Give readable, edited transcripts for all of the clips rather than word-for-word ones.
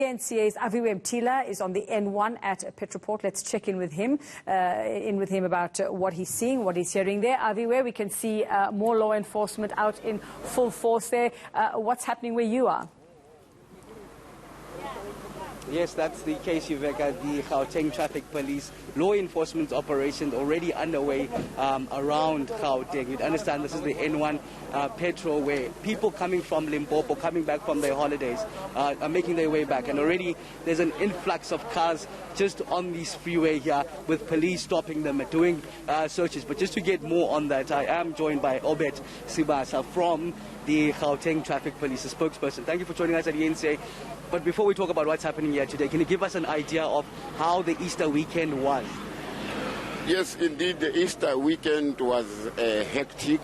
eNCA's Aviwe Mtila is on the N1 at Petroport. Let's check in with him about what he's seeing, what he's hearing there. Aviwe, we can see more law enforcement out in full force there. What's happening where you are? Yes, that's the case, Yuveka. The Gauteng Traffic Police law enforcement operation already underway around Gauteng. You'd understand this is the N1 Petro, where people coming from Limpopo, coming back from their holidays, are making their way back. And already there's an influx of cars just on this freeway here, with police stopping them and doing searches. But just to get more on that, I am joined by Obet Sibasa from the Gauteng Traffic Police, the spokesperson. Thank you for joining us at eNCA. But before we talk about what's happening here today, can you give us an idea of how the Easter weekend was? Yes, indeed, the Easter weekend was hectic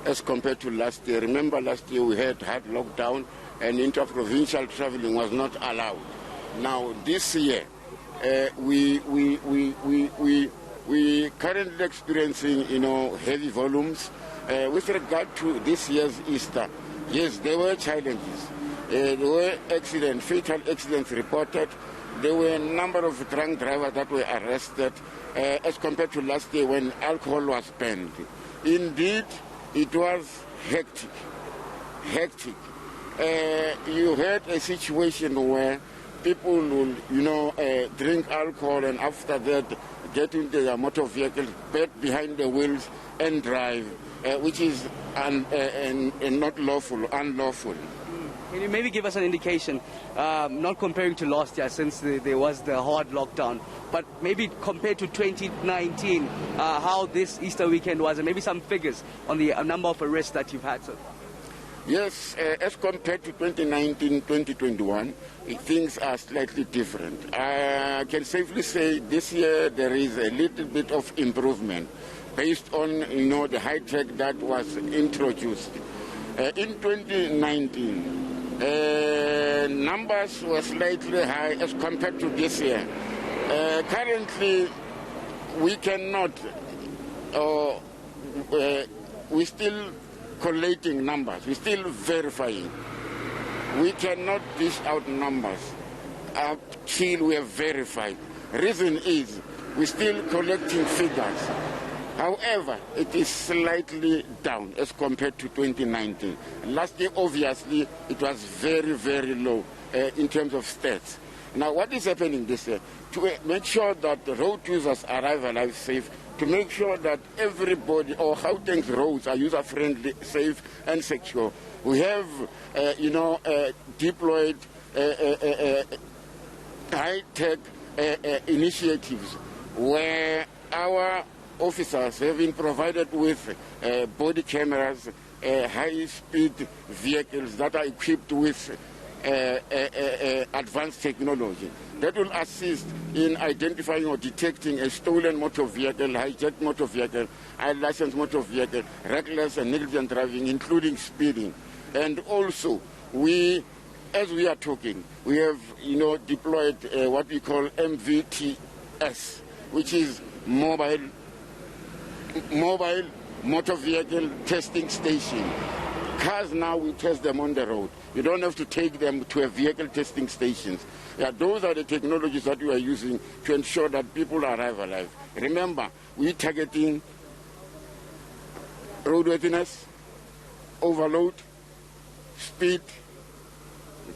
as compared to last year. Remember, last year we had hard lockdown and inter-provincial traveling was not allowed. Now, this year, we currently experiencing, heavy volumes. With regard to this year's Easter, yes, there were challenges. There were fatal accidents reported. There were a number of drunk drivers that were arrested as compared to last year when alcohol was banned. Indeed, it was hectic. You had a situation where people will, drink alcohol and after that get into their motor vehicle, get behind the wheels and drive, which is not lawful, unlawful. Can you maybe give us an indication, not comparing to last year since there was the hard lockdown, but maybe compared to 2019, how this Easter weekend was, and maybe some figures on the number of arrests that you've had so far? Yes, as compared to 2019, 2021, things are slightly different. I can safely say this year there is a little bit of improvement based on, the high tech that was introduced. In 2019, numbers were slightly high as compared to this year. Currently, we cannot, we're still collating numbers, we're still verifying. We cannot dish out numbers until we have verified. Reason is, we're still collecting figures. However, it is slightly down as compared to 2019. Last year, obviously, it was very, very low in terms of stats. Now, what is happening this year? To make sure that the road users arrive alive safe, to make sure that everybody, or Gauteng's roads are user-friendly, safe and secure. We have, deployed high-tech initiatives where our officers have been provided with body cameras, high-speed vehicles that are equipped with advanced technology that will assist in identifying or detecting a stolen motor vehicle, hijacked motor vehicle, unlicensed motor vehicle, reckless and negligent driving, including speeding. And also, as we are talking, we have deployed what we call MVTS, which is mobile motor vehicle testing station. Cars now, we test them on the road. You don't have to take them to a vehicle testing stations. Yeah, those are the technologies that we are using to ensure that people arrive alive. Remember, we're targeting roadworthiness, overload, speed,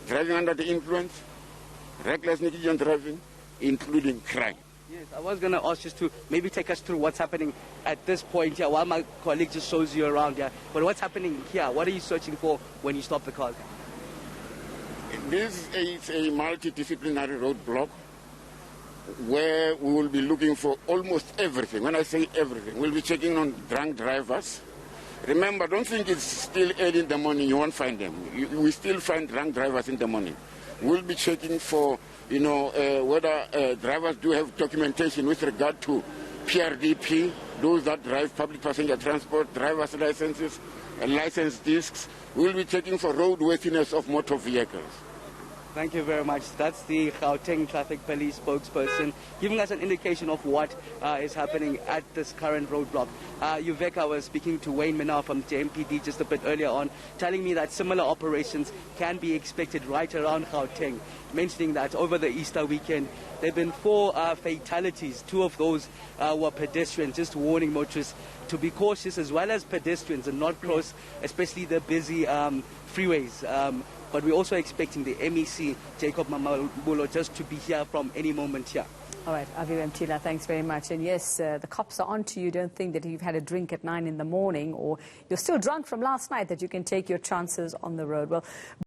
driving under the influence, reckless negligent driving, including crime. Yes, I was going to ask just to maybe take us through what's happening at this point here while my colleague just shows you around here. But what's happening here? What are you searching for when you stop the car? This is a multidisciplinary roadblock where we will be looking for almost everything. When I say everything, we'll be checking on drunk drivers. Remember, don't think it's still early in the morning, you won't find them. We still find drunk drivers in the morning. We'll be checking for, whether drivers do have documentation with regard to PRDP, those that drive public passenger transport, driver's licenses, and license discs. We'll be checking for roadworthiness of motor vehicles. Thank you very much. That's the Gauteng Traffic Police spokesperson giving us an indication of what is happening at this current roadblock. Yuveka was speaking to Wayne Minnaar from JMPD just a bit earlier on, telling me that similar operations can be expected right around Gauteng mentioning that over the Easter weekend, there have been 4 fatalities. 2 of those were pedestrians, just warning motorists to be cautious as well as pedestrians and not cross, especially the busy freeways. But we're also expecting the MEC, Jacob Mamabulo, just to be here from any moment here. All right, Aviwe Mtila, thanks very much. And yes, the cops are on to you. Don't think that you've had a drink at 9 in the morning or you're still drunk from last night that you can take your chances on the road. Well.